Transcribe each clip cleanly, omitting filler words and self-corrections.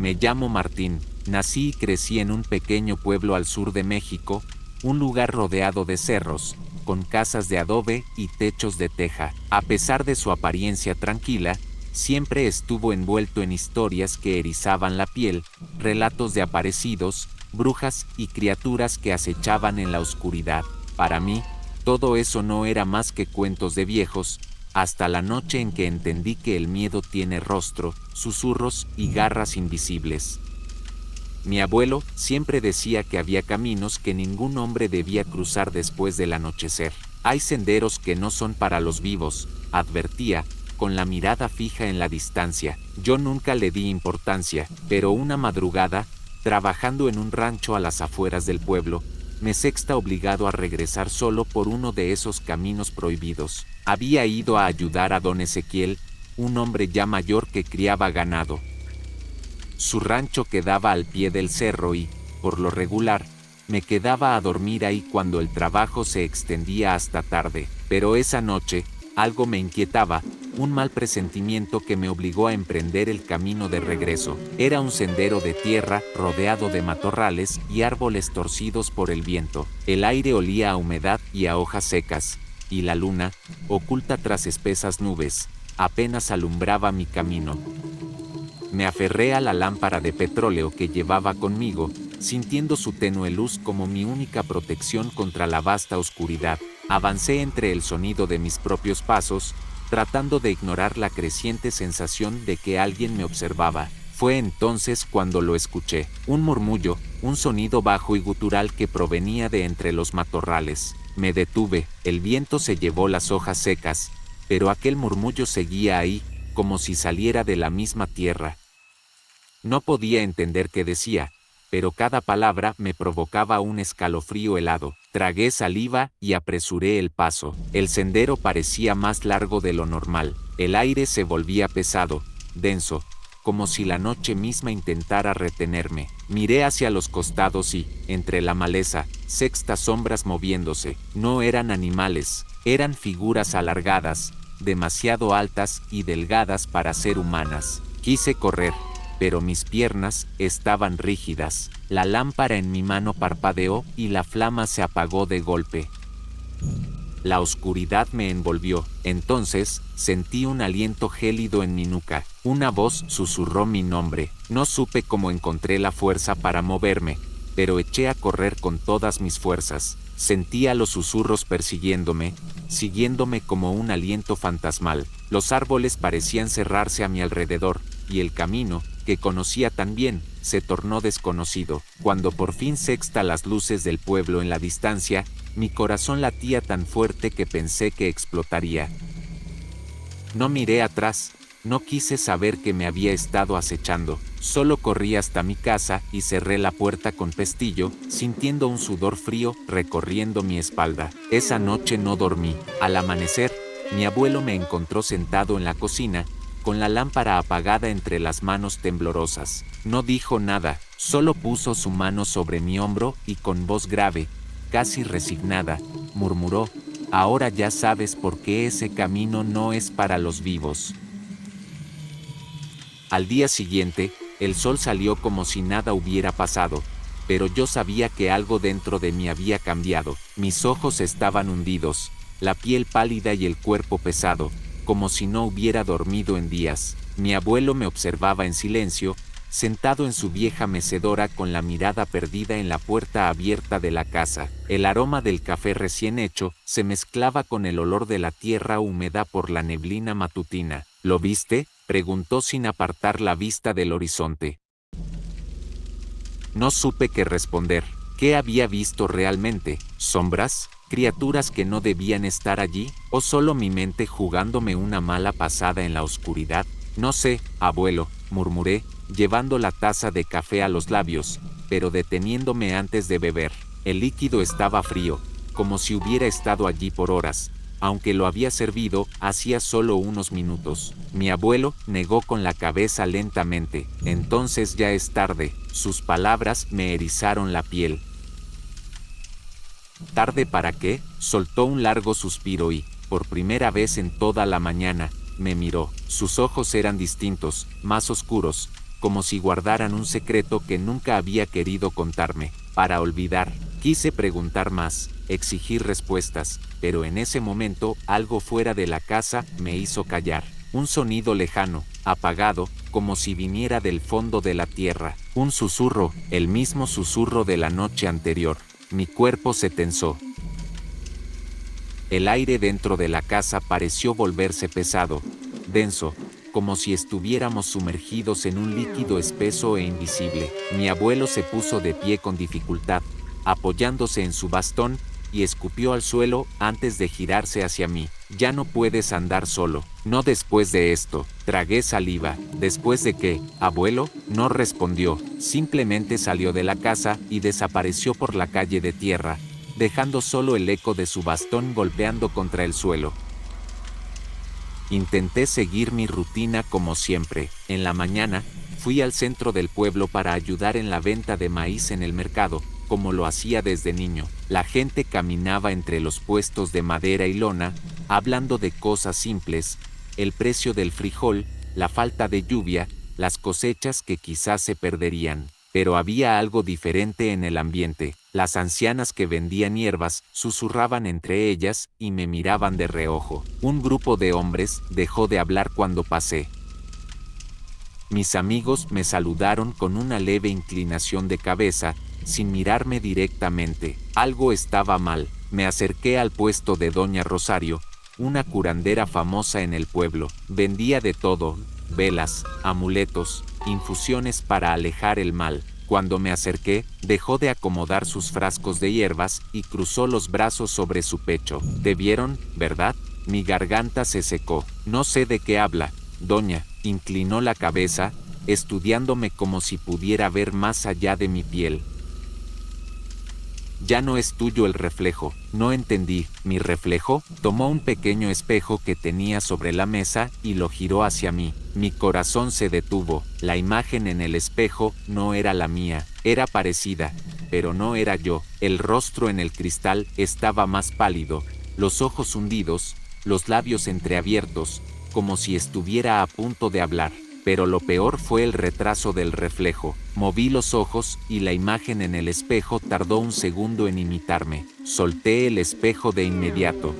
Me llamo Martín, nací y crecí en un pequeño pueblo al sur de México, un lugar rodeado de cerros, con casas de adobe y techos de teja. A pesar de su apariencia tranquila, siempre estuvo envuelto en historias que erizaban la piel, relatos de aparecidos, brujas y criaturas que acechaban en la oscuridad. Para mí, todo eso no era más que cuentos de viejos, hasta la noche en que entendí que el miedo tiene rostro, susurros y garras invisibles. Mi abuelo siempre decía que había caminos que ningún hombre debía cruzar después del anochecer. Hay senderos que no son para los vivos, advertía, con la mirada fija en la distancia. Yo nunca le di importancia, pero una madrugada, trabajando en un rancho a las afueras del pueblo, me sexta obligado a regresar solo por uno de esos caminos prohibidos. Había ido a ayudar a don Ezequiel, un hombre ya mayor que criaba ganado. Su rancho quedaba al pie del cerro y, por lo regular, me quedaba a dormir ahí cuando el trabajo se extendía hasta tarde. Pero esa noche, algo me inquietaba, un mal presentimiento que me obligó a emprender el camino de regreso. Era un sendero de tierra, rodeado de matorrales y árboles torcidos por el viento. El aire olía a humedad y a hojas secas, y la luna, oculta tras espesas nubes, apenas alumbraba mi camino. Me aferré a la lámpara de petróleo que llevaba conmigo, sintiendo su tenue luz como mi única protección contra la vasta oscuridad. Avancé entre el sonido de mis propios pasos, tratando de ignorar la creciente sensación de que alguien me observaba. Fue entonces cuando lo escuché, un murmullo, un sonido bajo y gutural que provenía de entre los matorrales. Me detuve, el viento se llevó las hojas secas, pero aquel murmullo seguía ahí, como si saliera de la misma tierra. No podía entender qué decía, pero cada palabra me provocaba un escalofrío helado. Tragué saliva y apresuré el paso. El sendero parecía más largo de lo normal. El aire se volvía pesado, denso, como si la noche misma intentara retenerme. Miré hacia los costados y, entre la maleza, sextas sombras moviéndose. No eran animales, eran figuras alargadas, demasiado altas y delgadas para ser humanas. Quise correr, pero mis piernas estaban rígidas. La lámpara en mi mano parpadeó y la flama se apagó de golpe. La oscuridad me envolvió. Entonces, sentí un aliento gélido en mi nuca. Una voz susurró mi nombre. No supe cómo encontré la fuerza para moverme, pero eché a correr con todas mis fuerzas. Sentía los susurros persiguiéndome, siguiéndome como un aliento fantasmal. Los árboles parecían cerrarse a mi alrededor, y el camino, que conocía tan bien, se tornó desconocido. Cuando por fin sexta las luces del pueblo en la distancia, mi corazón latía tan fuerte que pensé que explotaría. No miré atrás, no quise saber que me había estado acechando. Solo corrí hasta mi casa y cerré la puerta con pestillo, sintiendo un sudor frío recorriendo mi espalda. Esa noche no dormí. Al amanecer, mi abuelo me encontró sentado en la cocina, con la lámpara apagada entre las manos temblorosas. No dijo nada, solo puso su mano sobre mi hombro y con voz grave, casi resignada, murmuró: "Ahora ya sabes por qué ese camino no es para los vivos". Al día siguiente, el sol salió como si nada hubiera pasado, pero yo sabía que algo dentro de mí había cambiado. Mis ojos estaban hundidos, la piel pálida y el cuerpo pesado, como si no hubiera dormido en días. Mi abuelo me observaba en silencio, sentado en su vieja mecedora con la mirada perdida en la puerta abierta de la casa. El aroma del café recién hecho se mezclaba con el olor de la tierra húmeda por la neblina matutina. ¿Lo viste?, preguntó sin apartar la vista del horizonte. No supe qué responder. ¿Qué había visto realmente? ¿Sombras? ¿Criaturas que no debían estar allí? ¿O solo mi mente jugándome una mala pasada en la oscuridad? No sé, abuelo, murmuré, llevando la taza de café a los labios, pero deteniéndome antes de beber. El líquido estaba frío, como si hubiera estado allí por horas, aunque lo había servido hacía solo unos minutos. Mi abuelo negó con la cabeza lentamente. Entonces ya es tarde. Sus palabras me erizaron la piel. ¿Tarde para qué? Soltó un largo suspiro y, por primera vez en toda la mañana, me miró. Sus ojos eran distintos, más oscuros, como si guardaran un secreto que nunca había querido contarme. Para olvidar, quise preguntar más, exigir respuestas, pero en ese momento algo fuera de la casa me hizo callar. Un sonido lejano, apagado, como si viniera del fondo de la tierra. Un susurro, el mismo susurro de la noche anterior. Mi cuerpo se tensó. El aire dentro de la casa pareció volverse pesado, denso, como si estuviéramos sumergidos en un líquido espeso e invisible. Mi abuelo se puso de pie con dificultad, apoyándose en su bastón, y escupió al suelo antes de girarse hacia mí. Ya no puedes andar solo. No después de esto. Tragué saliva. ¿Después de qué, abuelo? No respondió. Simplemente salió de la casa y desapareció por la calle de tierra, dejando solo el eco de su bastón golpeando contra el suelo. Intenté seguir mi rutina como siempre. En la mañana, fui al centro del pueblo para ayudar en la venta de maíz en el mercado, como lo hacía desde niño. La gente caminaba entre los puestos de madera y lona, hablando de cosas simples, el precio del frijol, la falta de lluvia, las cosechas que quizás se perderían. Pero había algo diferente en el ambiente. Las ancianas que vendían hierbas susurraban entre ellas y me miraban de reojo. Un grupo de hombres dejó de hablar cuando pasé. Mis amigos me saludaron con una leve inclinación de cabeza, sin mirarme directamente. Algo estaba mal. Me acerqué al puesto de Doña Rosario, una curandera famosa en el pueblo. Vendía de todo: velas, amuletos, infusiones para alejar el mal. Cuando me acerqué, dejó de acomodar sus frascos de hierbas y cruzó los brazos sobre su pecho. ¿Te vieron, verdad? Mi garganta se secó. No sé de qué habla, doña. Inclinó la cabeza, estudiándome como si pudiera ver más allá de mi piel. Ya no es tuyo el reflejo. No entendí. ¿Mi reflejo? Tomó un pequeño espejo que tenía sobre la mesa y lo giró hacia mí. Mi corazón se detuvo. La imagen en el espejo no era la mía. Era parecida, pero no era yo. El rostro en el cristal estaba más pálido, los ojos hundidos, los labios entreabiertos, como si estuviera a punto de hablar. Pero lo peor fue el retraso del reflejo. Moví los ojos y la imagen en el espejo tardó un segundo en imitarme. Solté el espejo de inmediato.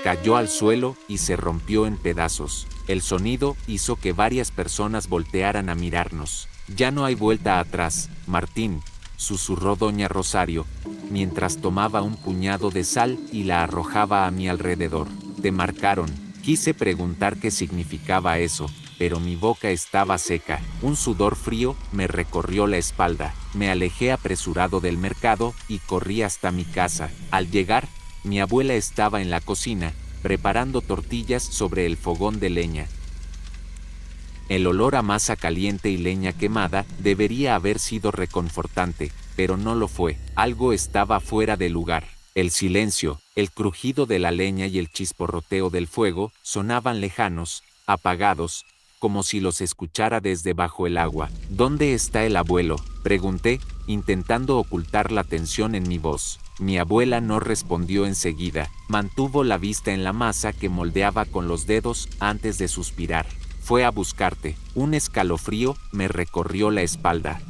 Cayó al suelo y se rompió en pedazos. El sonido hizo que varias personas voltearan a mirarnos. Ya no hay vuelta atrás, Martín, susurró Doña Rosario, mientras tomaba un puñado de sal y la arrojaba a mi alrededor. Te marcaron. Quise preguntar qué significaba eso, pero mi boca estaba seca. Un sudor frío me recorrió la espalda. Me alejé apresurado del mercado y corrí hasta mi casa. Al llegar, mi abuela estaba en la cocina, preparando tortillas sobre el fogón de leña. El olor a masa caliente y leña quemada debería haber sido reconfortante, pero no lo fue. Algo estaba fuera de lugar. El silencio, el crujido de la leña y el chisporroteo del fuego sonaban lejanos, apagados, como si los escuchara desde bajo el agua. ¿Dónde está el abuelo?, pregunté, intentando ocultar la tensión en mi voz. Mi abuela no respondió enseguida. Mantuvo la vista en la masa que moldeaba con los dedos antes de suspirar. Fue a buscarte. Un escalofrío me recorrió la espalda.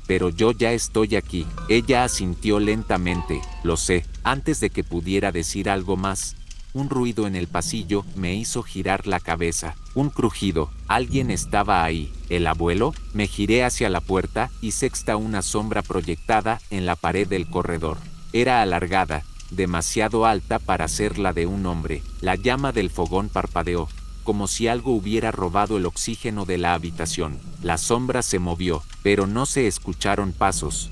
Pero yo ya estoy aquí. Ella asintió lentamente. Lo sé. Antes de que pudiera decir algo más, un ruido en el pasillo me hizo girar la cabeza. Un crujido. Alguien estaba ahí. ¿El abuelo? Me giré hacia la puerta y sexta una sombra proyectada en la pared del corredor. Era alargada, demasiado alta para ser la de un hombre. La llama del fogón parpadeó, como si algo hubiera robado el oxígeno de la habitación. La sombra se movió, pero no se escucharon pasos.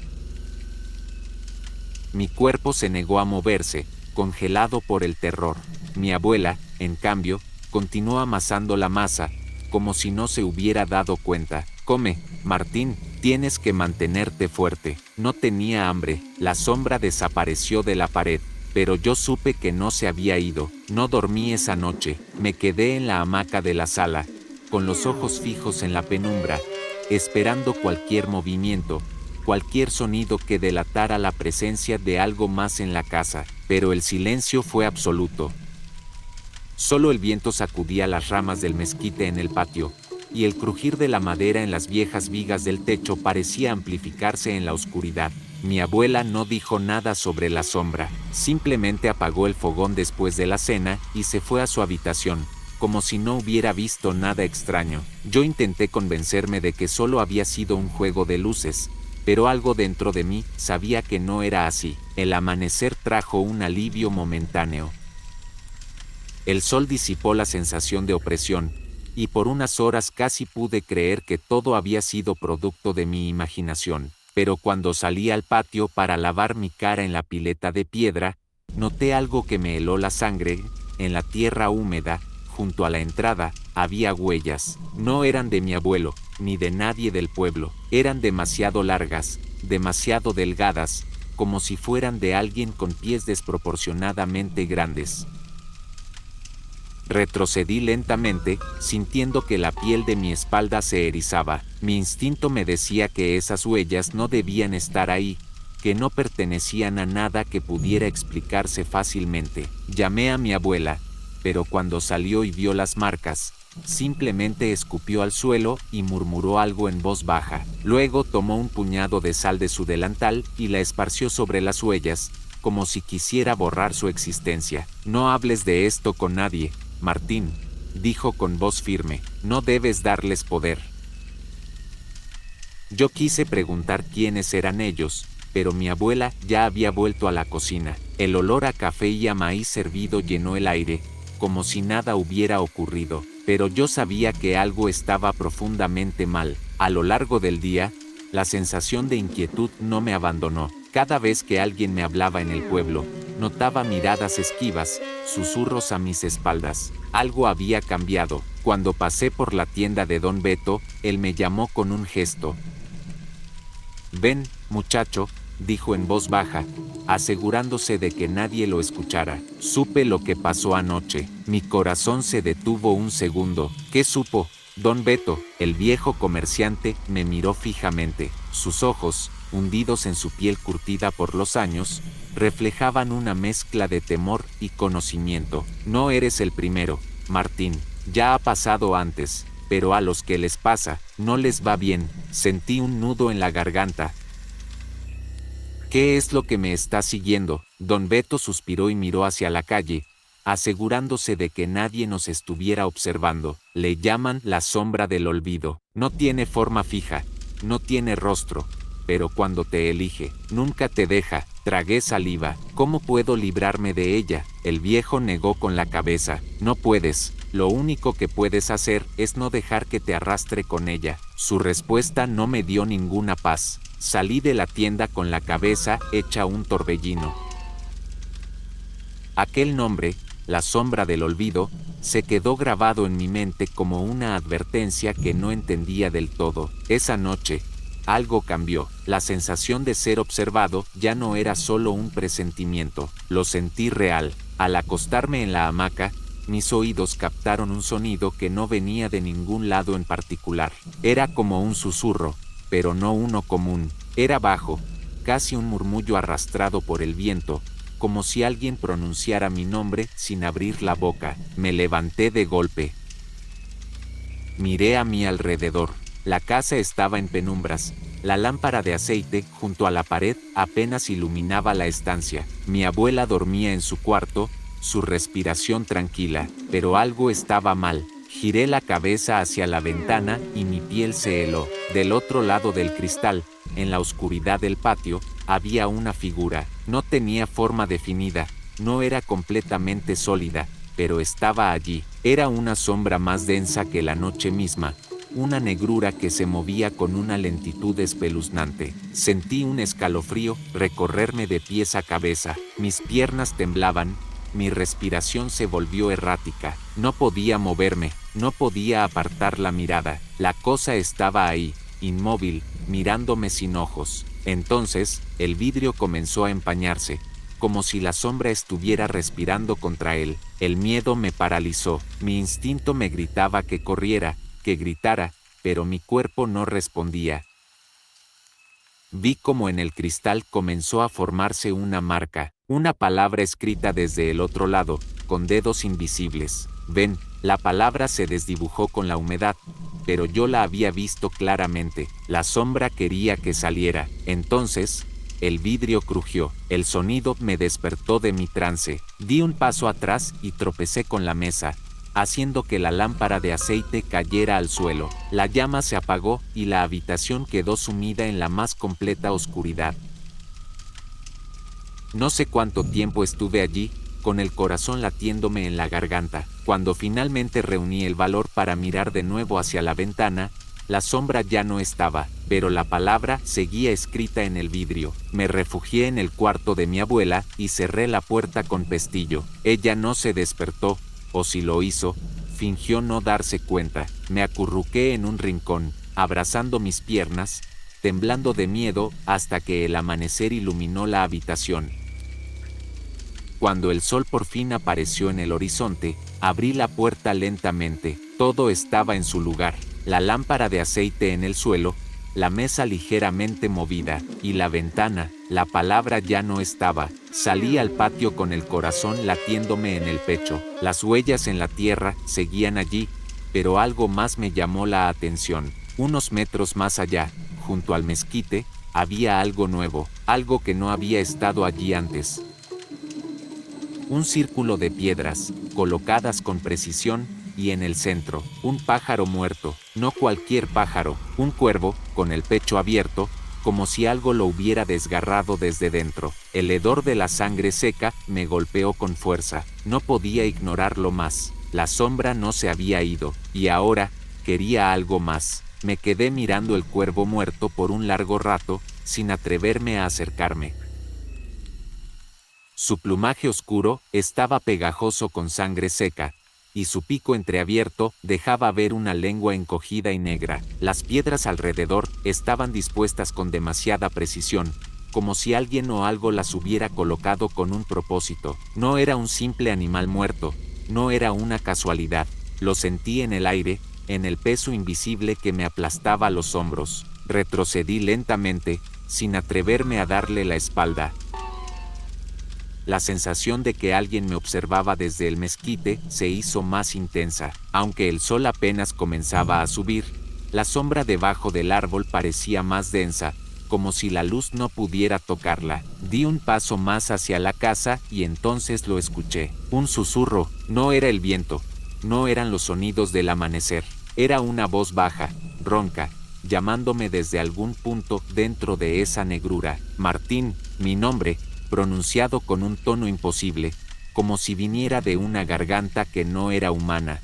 Mi cuerpo se negó a moverse, congelado por el terror. Mi abuela, en cambio, continuó amasando la masa, como si no se hubiera dado cuenta. Come, Martín, tienes que mantenerte fuerte. No tenía hambre. La sombra desapareció de la pared, pero yo supe que no se había ido. No dormí esa noche. Me quedé en la hamaca de la sala, con los ojos fijos en la penumbra, esperando cualquier movimiento, cualquier sonido que delatara la presencia de algo más en la casa, pero el silencio fue absoluto. Solo el viento sacudía las ramas del mezquite en el patio, y el crujir de la madera en las viejas vigas del techo parecía amplificarse en la oscuridad. Mi abuela no dijo nada sobre la sombra, simplemente apagó el fogón después de la cena y se fue a su habitación, como si no hubiera visto nada extraño. Yo intenté convencerme de que solo había sido un juego de luces, pero algo dentro de mí sabía que no era así. El amanecer trajo un alivio momentáneo. El sol disipó la sensación de opresión, y por unas horas casi pude creer que todo había sido producto de mi imaginación. Pero cuando salí al patio para lavar mi cara en la pileta de piedra, noté algo que me heló la sangre. En la tierra húmeda, junto a la entrada, había huellas. No eran de mi abuelo, ni de nadie del pueblo. Eran demasiado largas, demasiado delgadas, como si fueran de alguien con pies desproporcionadamente grandes. Retrocedí lentamente, sintiendo que la piel de mi espalda se erizaba. Mi instinto me decía que esas huellas no debían estar ahí, que no pertenecían a nada que pudiera explicarse fácilmente. Llamé a mi abuela, pero cuando salió y vio las marcas, simplemente escupió al suelo y murmuró algo en voz baja. Luego tomó un puñado de sal de su delantal y la esparció sobre las huellas, como si quisiera borrar su existencia. No hables de esto con nadie, Martín, dijo con voz firme, no debes darles poder. Yo quise preguntar quiénes eran ellos, pero mi abuela ya había vuelto a la cocina. El olor a café y a maíz hervido llenó el aire, como si nada hubiera ocurrido, pero yo sabía que algo estaba profundamente mal. A lo largo del día, la sensación de inquietud no me abandonó. Cada vez que alguien me hablaba en el pueblo, notaba miradas esquivas, susurros a mis espaldas. Algo había cambiado. Cuando pasé por la tienda de Don Beto, él me llamó con un gesto. Ven, muchacho, dijo en voz baja, asegurándose de que nadie lo escuchara. Supe lo que pasó anoche. Mi corazón se detuvo un segundo. ¿Qué supo? Don Beto, el viejo comerciante, me miró fijamente. Sus ojos, hundidos en su piel curtida por los años, reflejaban una mezcla de temor y conocimiento. No eres el primero, Martín. Ya ha pasado antes, pero a los que les pasa, no les va bien. Sentí un nudo en la garganta. ¿Qué es lo que me está siguiendo? Don Beto suspiró y miró hacia la calle, asegurándose de que nadie nos estuviera observando. Le llaman la sombra del olvido. No tiene forma fija, no tiene rostro, pero cuando te elige, nunca te deja. Tragué saliva. ¿Cómo puedo librarme de ella? El viejo negó con la cabeza. No puedes. Lo único que puedes hacer es no dejar que te arrastre con ella. Su respuesta no me dio ninguna paz. Salí de la tienda con la cabeza hecha un torbellino. Aquel nombre, la sombra del olvido, se quedó grabado en mi mente como una advertencia que no entendía del todo. Esa noche, algo cambió. La sensación de ser observado ya no era solo un presentimiento. Lo sentí real. Al acostarme en la hamaca, mis oídos captaron un sonido que no venía de ningún lado en particular. Era como un susurro, pero no uno común. Era bajo, casi un murmullo arrastrado por el viento, como si alguien pronunciara mi nombre sin abrir la boca. Me levanté de golpe. Miré a mi alrededor. La casa estaba en penumbras. La lámpara de aceite, junto a la pared, apenas iluminaba la estancia. Mi abuela dormía en su cuarto, su respiración tranquila, pero algo estaba mal. Giré la cabeza hacia la ventana y mi piel se heló. Del otro lado del cristal, en la oscuridad del patio, había una figura. No tenía forma definida, no era completamente sólida, pero estaba allí. Era una sombra más densa que la noche misma, una negrura que se movía con una lentitud espeluznante. Sentí un escalofrío recorrerme de pies a cabeza. Mis piernas temblaban, mi respiración se volvió errática. No podía moverme, no podía apartar la mirada. La cosa estaba ahí, inmóvil, mirándome sin ojos. Entonces, el vidrio comenzó a empañarse, como si la sombra estuviera respirando contra él. El miedo me paralizó. Mi instinto me gritaba que corriera, que gritara, pero mi cuerpo no respondía. Vi como en el cristal comenzó a formarse una marca, una palabra escrita desde el otro lado, con dedos invisibles. Ven, La palabra se desdibujó con la humedad, pero yo la había visto claramente. La sombra quería que saliera. Entonces, el vidrio crujió. El sonido me despertó de mi trance. Di un paso atrás y tropecé con la mesa, haciendo que la lámpara de aceite cayera al suelo. La llama se apagó y la habitación quedó sumida en la más completa oscuridad. No sé cuánto tiempo estuve allí, con el corazón latiéndome en la garganta. Cuando finalmente reuní el valor para mirar de nuevo hacia la ventana, la sombra ya no estaba, pero la palabra seguía escrita en el vidrio. Me refugié en el cuarto de mi abuela y cerré la puerta con pestillo. Ella no se despertó, o si lo hizo, fingió no darse cuenta. Me acurruqué en un rincón, abrazando mis piernas, temblando de miedo hasta que el amanecer iluminó la habitación. Cuando el sol por fin apareció en el horizonte, abrí la puerta lentamente. Todo estaba en su lugar. La lámpara de aceite en el suelo, la mesa ligeramente movida, y la ventana. La palabra ya no estaba. Salí al patio con el corazón latiéndome en el pecho. Las huellas en la tierra seguían allí, pero algo más me llamó la atención. Unos metros más allá, junto al mezquite, había algo nuevo, algo que no había estado allí antes. Un círculo de piedras, colocadas con precisión, y en el centro, un pájaro muerto, no cualquier pájaro, un cuervo, con el pecho abierto, como si algo lo hubiera desgarrado desde dentro. El hedor de la sangre seca me golpeó con fuerza, no podía ignorarlo más. La sombra no se había ido, y ahora, quería algo más. Me quedé mirando el cuervo muerto por un largo rato, sin atreverme a acercarme. Su plumaje oscuro estaba pegajoso con sangre seca, y su pico entreabierto dejaba ver una lengua encogida y negra. Las piedras alrededor estaban dispuestas con demasiada precisión, como si alguien o algo las hubiera colocado con un propósito. No era un simple animal muerto, no era una casualidad. Lo sentí en el aire, en el peso invisible que me aplastaba los hombros. Retrocedí lentamente, sin atreverme a darle la espalda. La sensación de que alguien me observaba desde el mezquite se hizo más intensa. Aunque el sol apenas comenzaba a subir, la sombra debajo del árbol parecía más densa, como si la luz no pudiera tocarla. Di un paso más hacia la casa y entonces lo escuché. Un susurro, no era el viento, no eran los sonidos del amanecer, era una voz baja, ronca, llamándome desde algún punto dentro de esa negrura. Martín, mi nombre, pronunciado con un tono imposible, como si viniera de una garganta que no era humana.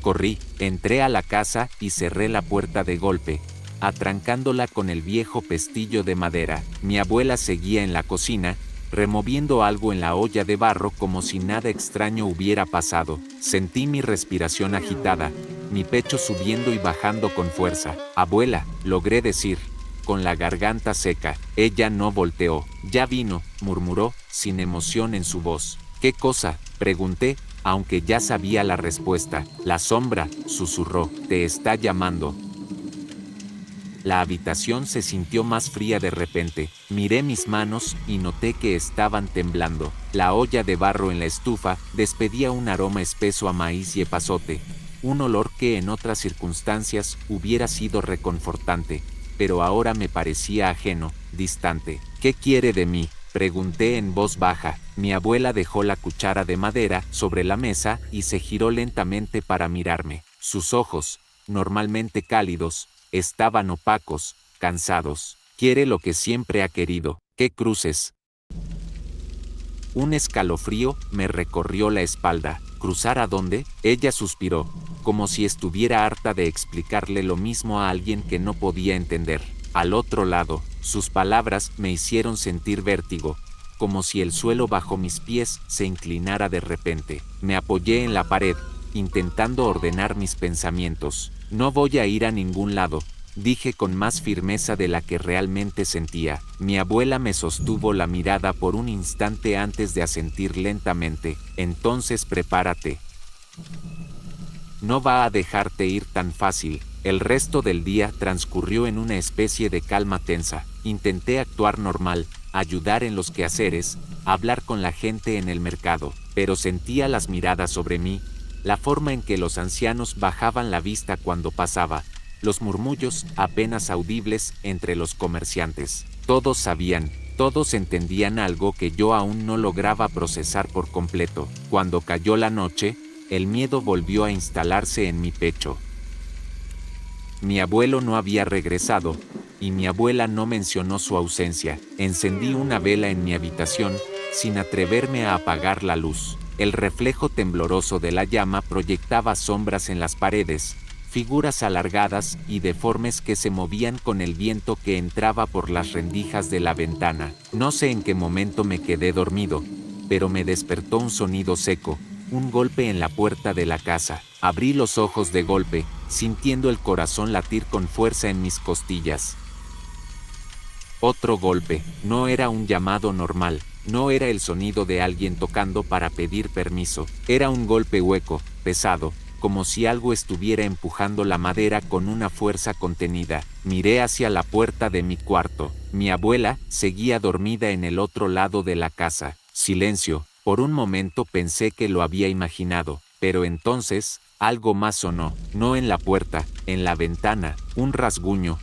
Corrí, entré a la casa y cerré la puerta de golpe, atrancándola con el viejo pestillo de madera. Mi abuela seguía en la cocina, removiendo algo en la olla de barro como si nada extraño hubiera pasado. Sentí mi respiración agitada, mi pecho subiendo y bajando con fuerza. Abuela, logré decir, con la garganta seca. Ella no volteó. Ya vino, murmuró, sin emoción en su voz. ¿Qué cosa?, pregunté, aunque ya sabía la respuesta. La sombra, susurró, te está llamando. La habitación se sintió más fría de repente. Miré mis manos y noté que estaban temblando. La olla de barro en la estufa despedía un aroma espeso a maíz y epazote, un olor que en otras circunstancias hubiera sido reconfortante, pero ahora me parecía ajeno, distante. ¿Qué quiere de mí?, pregunté en voz baja. Mi abuela dejó la cuchara de madera sobre la mesa y se giró lentamente para mirarme. Sus ojos, normalmente cálidos, estaban opacos, cansados. Quiere lo que siempre ha querido. ¿Qué cruces? Un escalofrío me recorrió la espalda. ¿Cruzar a dónde? Ella suspiró, como si estuviera harta de explicarle lo mismo a alguien que no podía entender. Al otro lado, sus palabras me hicieron sentir vértigo, como si el suelo bajo mis pies se inclinara de repente. Me apoyé en la pared, intentando ordenar mis pensamientos. No voy a ir a ningún lado, dije con más firmeza de la que realmente sentía. Mi abuela me sostuvo la mirada por un instante antes de asentir lentamente. Entonces prepárate. No va a dejarte ir tan fácil. El resto del día transcurrió en una especie de calma tensa. Intenté actuar normal, ayudar en los quehaceres, hablar con la gente en el mercado. pero sentía las miradas sobre mí, la forma en que los ancianos bajaban la vista cuando pasaba, los murmullos apenas audibles entre los comerciantes. Todos sabían, todos entendían algo que yo aún no lograba procesar por completo. Cuando cayó la noche, el miedo volvió a instalarse en mi pecho. Mi abuelo no había regresado, y mi abuela no mencionó su ausencia. Encendí una vela en mi habitación, sin atreverme a apagar la luz. El reflejo tembloroso de la llama proyectaba sombras en las paredes, figuras alargadas y deformes que se movían con el viento que entraba por las rendijas de la ventana. No sé en qué momento me quedé dormido, pero me despertó un sonido seco, un golpe en la puerta de la casa. Abrí los ojos de golpe, sintiendo el corazón latir con fuerza en mis costillas. Otro golpe, no era un llamado normal, no era el sonido de alguien tocando para pedir permiso, era un golpe hueco, pesado, como si algo estuviera empujando la madera con una fuerza contenida. Miré hacia la puerta de mi cuarto. Mi abuela seguía dormida en el otro lado de la casa. Silencio. Por un momento pensé que lo había imaginado, pero entonces, algo más sonó, no en la puerta, en la ventana, un rasguño,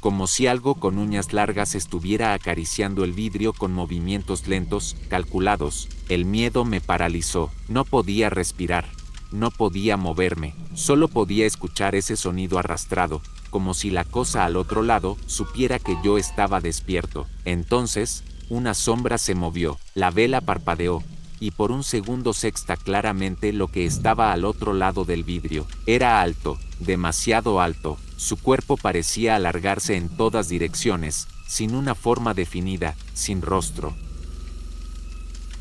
como si algo con uñas largas estuviera acariciando el vidrio con movimientos lentos, calculados. El miedo me paralizó, no podía respirar, no podía moverme, solo podía escuchar ese sonido arrastrado, como si la cosa al otro lado supiera que yo estaba despierto. Entonces, una sombra se movió, la vela parpadeó, y por un segundo sexta claramente lo que estaba al otro lado del vidrio. Era alto, demasiado alto, su cuerpo parecía alargarse en todas direcciones, sin una forma definida, sin rostro.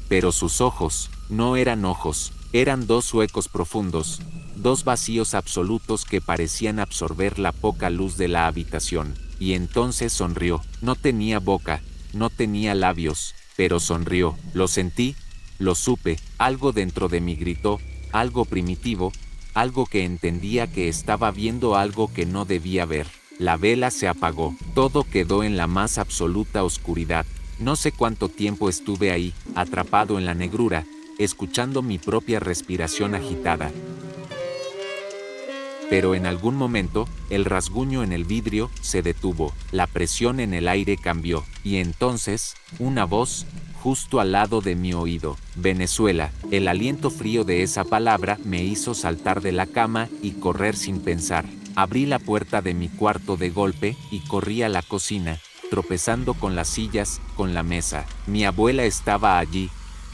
Pero sus ojos, no eran ojos, eran dos huecos profundos, dos vacíos absolutos que parecían absorber la poca luz de la habitación. Y entonces sonrió, no tenía boca, no tenía labios, pero sonrió, lo sentí, lo supe, algo dentro de mí gritó, algo primitivo, algo que entendía que estaba viendo algo que no debía ver. La vela se apagó, todo quedó en la más absoluta oscuridad. No sé cuánto tiempo estuve ahí, atrapado en la negrura, escuchando mi propia respiración agitada. Pero en algún momento, el rasguño en el vidrio se detuvo, la presión en el aire cambió, y entonces, una voz, justo al lado de mi oído. Venezuela. El aliento frío de esa palabra me hizo saltar de la cama y correr sin pensar. Abrí la puerta de mi cuarto de golpe y corrí a la cocina, tropezando con las sillas, con la mesa. Mi abuela estaba allí,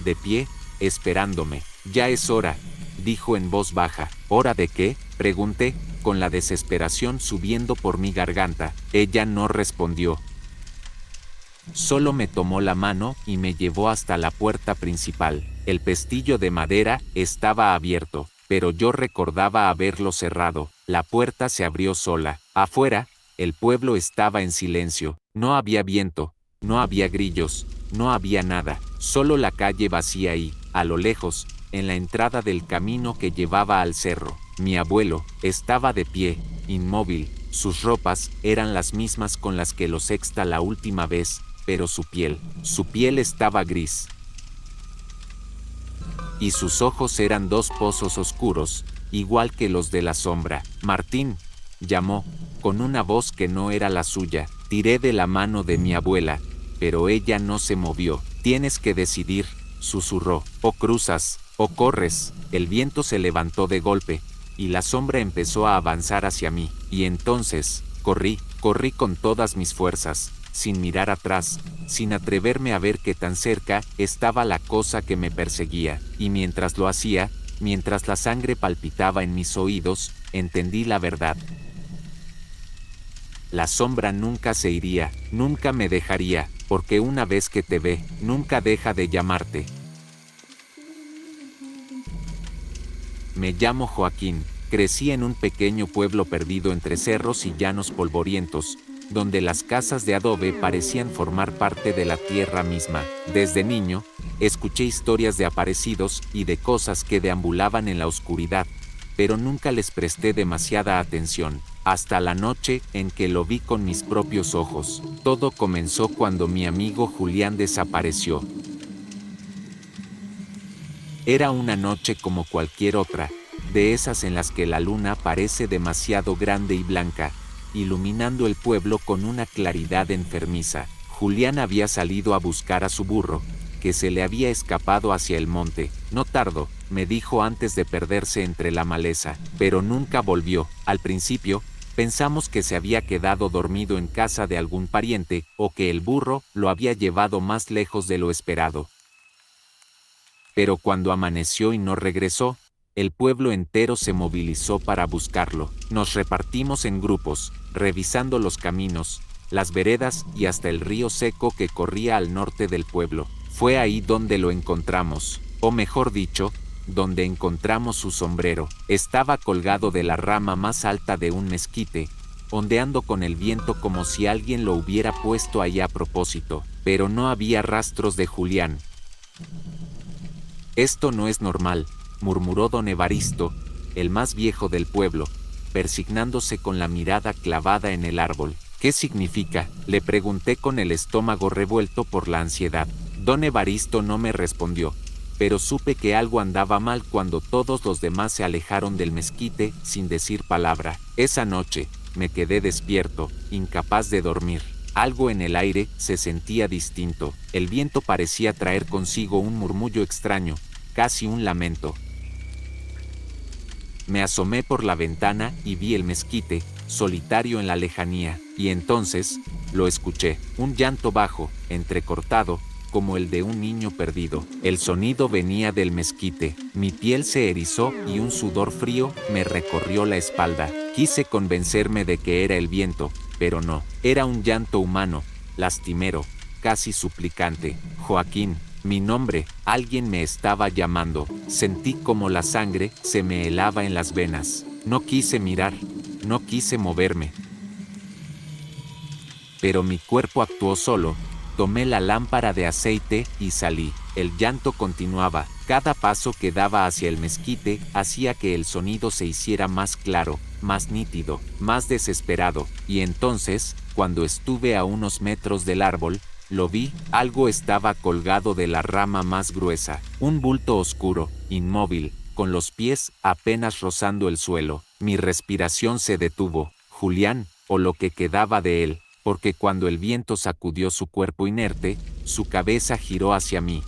de pie, esperándome. Ya es hora, dijo en voz baja. ¿Hora de qué?, pregunté, con la desesperación subiendo por mi garganta. Ella no respondió. Solo me tomó la mano y me llevó hasta la puerta principal. El pestillo de madera estaba abierto, pero yo recordaba haberlo cerrado. La puerta se abrió sola. Afuera, el pueblo estaba en silencio. No había viento, no había grillos, no había nada. Solo la calle vacía y, a lo lejos, en la entrada del camino que llevaba al cerro, mi abuelo estaba de pie, inmóvil. Sus ropas eran las mismas con las que lo sexta la última vez, pero su piel estaba gris. Y sus ojos eran dos pozos oscuros, igual que los de la sombra. Martín, llamó, con una voz que no era la suya. Tiré de la mano de mi abuela, pero ella no se movió. Tienes que decidir, susurró. O cruzas, o corres. El viento se levantó de golpe, y la sombra empezó a avanzar hacia mí. Y entonces, corrí con todas mis fuerzas, sin mirar atrás, sin atreverme a ver qué tan cerca estaba la cosa que me perseguía. Y mientras lo hacía, mientras la sangre palpitaba en mis oídos, entendí la verdad. La sombra nunca se iría, nunca me dejaría, porque una vez que te ve, nunca deja de llamarte. Me llamo Joaquín, crecí en un pequeño pueblo perdido entre cerros y llanos polvorientos, donde las casas de adobe parecían formar parte de la tierra misma. Desde niño, escuché historias de aparecidos y de cosas que deambulaban en la oscuridad, pero nunca les presté demasiada atención, hasta la noche en que lo vi con mis propios ojos. Todo comenzó cuando mi amigo Julián desapareció. Era una noche como cualquier otra, de esas en las que la luna parece demasiado grande y blanca, iluminando el pueblo con una claridad enfermiza. Julián había salido a buscar a su burro, que se le había escapado hacia el monte. No tardó, me dijo antes de perderse entre la maleza, pero nunca volvió. Al principio, pensamos que se había quedado dormido en casa de algún pariente, o que el burro lo había llevado más lejos de lo esperado. Pero cuando amaneció y no regresó, el pueblo entero se movilizó para buscarlo. Nos repartimos en grupos, revisando los caminos, las veredas y hasta el río seco que corría al norte del pueblo. Fue ahí donde lo encontramos, o mejor dicho, donde encontramos su sombrero. Estaba colgado de la rama más alta de un mezquite, ondeando con el viento como si alguien lo hubiera puesto ahí a propósito, pero no había rastros de Julián. «Esto no es normal», murmuró don Evaristo, el más viejo del pueblo, persignándose con la mirada clavada en el árbol. «¿Qué significa?», le pregunté con el estómago revuelto por la ansiedad. Don Evaristo no me respondió, pero supe que algo andaba mal cuando todos los demás se alejaron del mezquite sin decir palabra. Esa noche, me quedé despierto, incapaz de dormir. Algo en el aire se sentía distinto. El viento parecía traer consigo un murmullo extraño, casi un lamento. Me asomé por la ventana y vi el mezquite, solitario en la lejanía, y entonces, lo escuché, un llanto bajo, entrecortado, como el de un niño perdido. El sonido venía del mezquite. Mi piel se erizó y un sudor frío me recorrió la espalda. Quise convencerme de que era el viento, pero no. Era un llanto humano, lastimero, casi suplicante. «Joaquín», mi nombre, alguien me estaba llamando. Sentí como la sangre se me helaba en las venas. No quise mirar, no quise moverme. Pero mi cuerpo actuó solo. Tomé la lámpara de aceite y salí. El llanto continuaba. Cada paso que daba hacia el mezquite hacía que el sonido se hiciera más claro, más nítido, más desesperado. Y entonces, cuando estuve a unos metros del árbol, lo vi. Algo estaba colgado de la rama más gruesa. Un bulto oscuro, inmóvil, con los pies apenas rozando el suelo. Mi respiración se detuvo. Julián, o lo que quedaba de él, porque cuando el viento sacudió su cuerpo inerte, su cabeza giró hacia mí.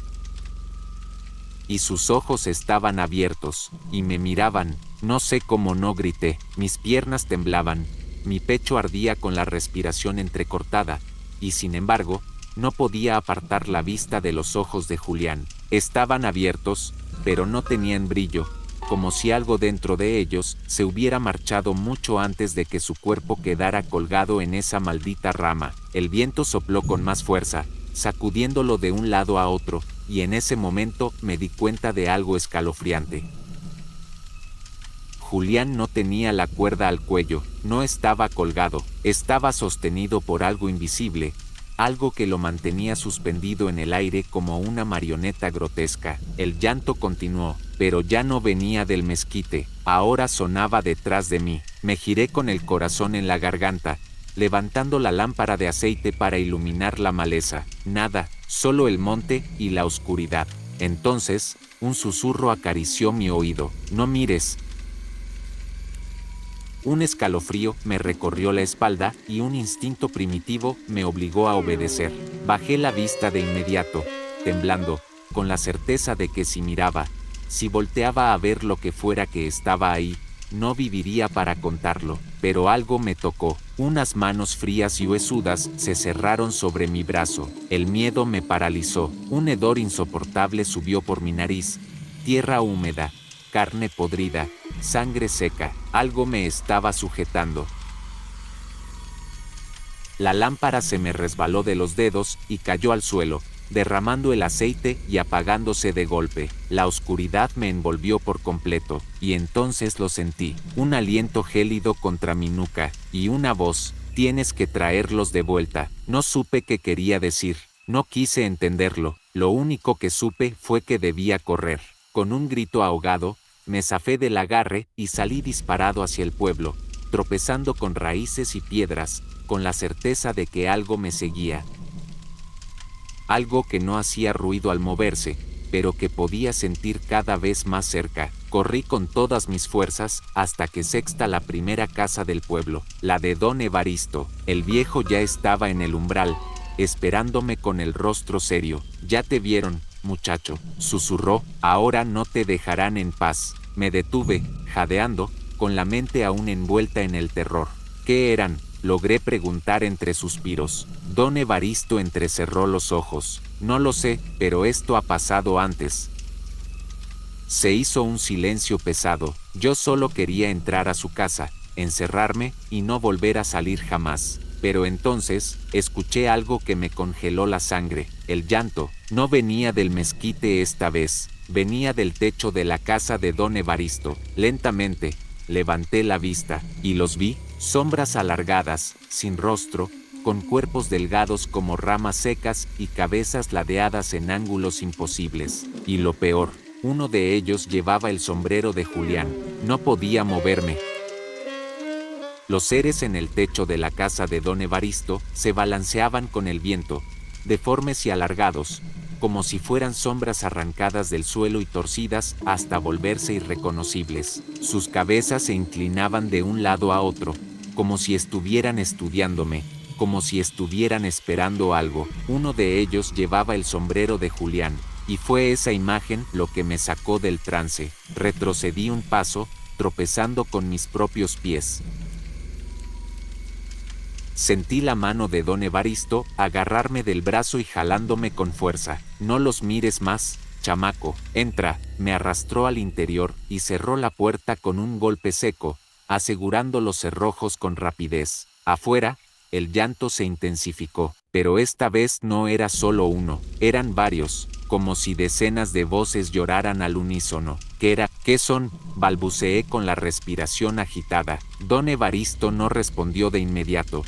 Y sus ojos estaban abiertos, y me miraban. No sé cómo no grité. Mis piernas temblaban, mi pecho ardía con la respiración entrecortada, y sin embargo, no podía apartar la vista de los ojos de Julián. Estaban abiertos, pero no tenían brillo, como si algo dentro de ellos se hubiera marchado mucho antes de que su cuerpo quedara colgado en esa maldita rama. El viento sopló con más fuerza, sacudiéndolo de un lado a otro, y en ese momento me di cuenta de algo escalofriante. Julián no tenía la cuerda al cuello, no estaba colgado, estaba sostenido por algo invisible, algo que lo mantenía suspendido en el aire como una marioneta grotesca. El llanto continuó, pero ya no venía del mezquite, ahora sonaba detrás de mí. Me giré con el corazón en la garganta, levantando la lámpara de aceite para iluminar la maleza. Nada, solo el monte y la oscuridad. Entonces, un susurro acarició mi oído. «No mires». Un escalofrío me recorrió la espalda y un instinto primitivo me obligó a obedecer. Bajé la vista de inmediato, temblando, con la certeza de que si miraba, si volteaba a ver lo que fuera que estaba ahí, no viviría para contarlo. Pero algo me tocó. Unas manos frías y huesudas se cerraron sobre mi brazo. El miedo me paralizó. Un hedor insoportable subió por mi nariz. Tierra húmeda, carne podrida, sangre seca. Algo me estaba sujetando. La lámpara se me resbaló de los dedos y cayó al suelo, derramando el aceite y apagándose de golpe. La oscuridad me envolvió por completo, y entonces lo sentí, un aliento gélido contra mi nuca, y una voz: «Tienes que traerlos de vuelta». No supe qué quería decir, no quise entenderlo, lo único que supe fue que debía correr. Con un grito ahogado, me zafé del agarre y salí disparado hacia el pueblo, tropezando con raíces y piedras, con la certeza de que algo me seguía. Algo que no hacía ruido al moverse, pero que podía sentir cada vez más cerca. Corrí con todas mis fuerzas, hasta que sexta la primera casa del pueblo, la de don Evaristo. El viejo ya estaba en el umbral, esperándome con el rostro serio. «Ya te vieron, muchacho», susurró, «ahora no te dejarán en paz». Me detuve, jadeando, con la mente aún envuelta en el terror. «¿Qué eran?», logré preguntar entre suspiros. Don Evaristo entrecerró los ojos. «No lo sé, pero esto ha pasado antes». Se hizo un silencio pesado. Yo solo quería entrar a su casa, encerrarme y no volver a salir jamás. Pero entonces, escuché algo que me congeló la sangre. El llanto no venía del mezquite esta vez, venía del techo de la casa de don Evaristo. Lentamente, levanté la vista, y los vi, sombras alargadas, sin rostro, con cuerpos delgados como ramas secas y cabezas ladeadas en ángulos imposibles. Y lo peor, uno de ellos llevaba el sombrero de Julián. No podía moverme. Los seres en el techo de la casa de don Evaristo se balanceaban con el viento, deformes y alargados, como si fueran sombras arrancadas del suelo y torcidas hasta volverse irreconocibles. Sus cabezas se inclinaban de un lado a otro, como si estuvieran estudiándome, como si estuvieran esperando algo. Uno de ellos llevaba el sombrero de Julián, y fue esa imagen lo que me sacó del trance. Retrocedí un paso, tropezando con mis propios pies. Sentí la mano de don Evaristo agarrarme del brazo y jalándome con fuerza. «No los mires más, chamaco, entra». Me arrastró al interior y cerró la puerta con un golpe seco, asegurando los cerrojos con rapidez. Afuera, el llanto se intensificó, pero esta vez no era solo uno, eran varios, como si decenas de voces lloraran al unísono. «¿Qué era? ¿Qué son?», balbuceé con la respiración agitada. Don Evaristo no respondió de inmediato.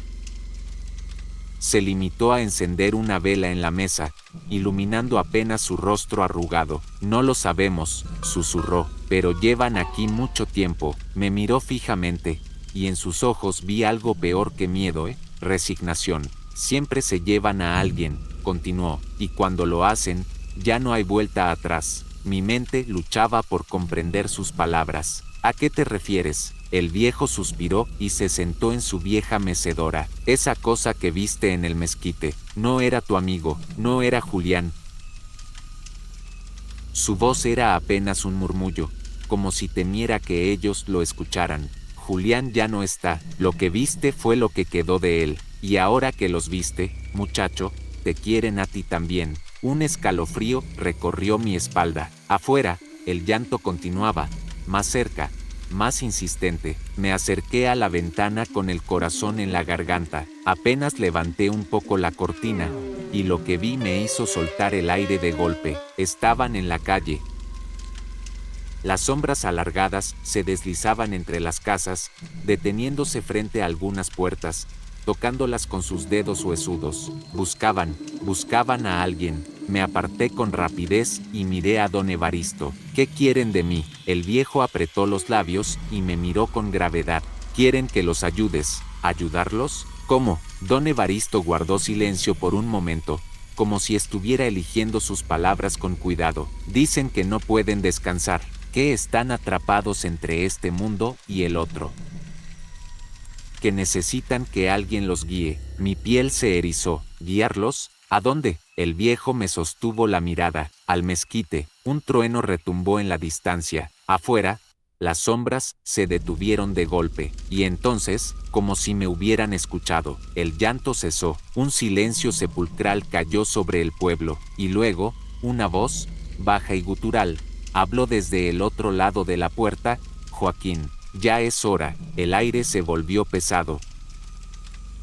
Se limitó a encender una vela en la mesa, iluminando apenas su rostro arrugado. «No lo sabemos», susurró, «pero llevan aquí mucho tiempo». Me miró fijamente, y en sus ojos vi algo peor que miedo, resignación. «Siempre se llevan a alguien», continuó, «y cuando lo hacen, ya no hay vuelta atrás». Mi mente luchaba por comprender sus palabras. «¿A qué te refieres?». El viejo suspiró y se sentó en su vieja mecedora. «Esa cosa que viste en el mezquite, no era tu amigo, no era Julián». Su voz era apenas un murmullo, como si temiera que ellos lo escucharan. «Julián ya no está, lo que viste fue lo que quedó de él, y ahora que los viste, muchacho, te quieren a ti también». Un escalofrío recorrió mi espalda. Afuera, el llanto continuaba, más cerca, más insistente. Me acerqué a la ventana con el corazón en la garganta. Apenas levanté un poco la cortina, y lo que vi me hizo soltar el aire de golpe. Estaban en la calle. Las sombras alargadas se deslizaban entre las casas, deteniéndose frente a algunas puertas, tocándolas con sus dedos huesudos. Buscaban a alguien. Me aparté con rapidez y miré a don Evaristo. «¿Qué quieren de mí?». El viejo apretó los labios y me miró con gravedad. «¿Quieren que los ayudes?». «¿Ayudarlos? ¿Cómo?». Don Evaristo guardó silencio por un momento, como si estuviera eligiendo sus palabras con cuidado. «Dicen que no pueden descansar, que están atrapados entre este mundo y el otro, que necesitan que alguien los guíe». Mi piel se erizó. «¿Guiarlos? ¿A dónde?». El viejo me sostuvo la mirada. «Al mezquite». Un trueno retumbó en la distancia. Afuera, las sombras se detuvieron de golpe, y entonces, como si me hubieran escuchado, el llanto cesó. Un silencio sepulcral cayó sobre el pueblo, y luego, una voz, baja y gutural, habló desde el otro lado de la puerta: «Joaquín, ya es hora». El aire se volvió pesado.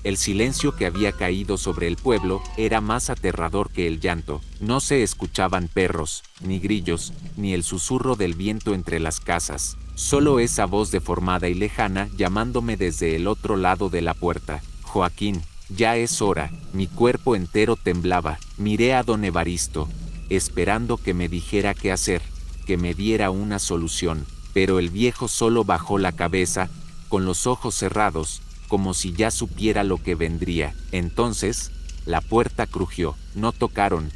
El silencio que había caído sobre el pueblo era más aterrador que el llanto. No se escuchaban perros, ni grillos, ni el susurro del viento entre las casas. Solo esa voz deformada y lejana llamándome desde el otro lado de la puerta: «Joaquín, ya es hora». Mi cuerpo entero temblaba. Miré a don Evaristo, esperando que me dijera qué hacer, que me diera una solución. Pero el viejo solo bajó la cabeza, con los ojos cerrados, como si ya supiera lo que vendría. Entonces, la puerta crujió. No tocaron.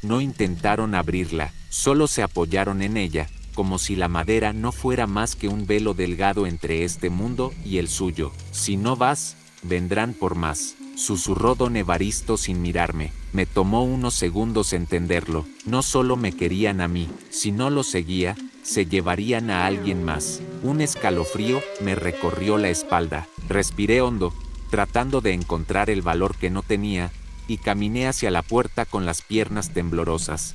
No intentaron abrirla, solo se apoyaron en ella, como si la madera no fuera más que un velo delgado entre este mundo y el suyo. Si no vas, vendrán por más, susurró don Evaristo sin mirarme. Me tomó unos segundos entenderlo. No solo me querían a mí, si no lo seguía, se llevarían a alguien más. Un escalofrío me recorrió la espalda. Respiré hondo, tratando de encontrar el valor que no tenía, y caminé hacia la puerta con las piernas temblorosas.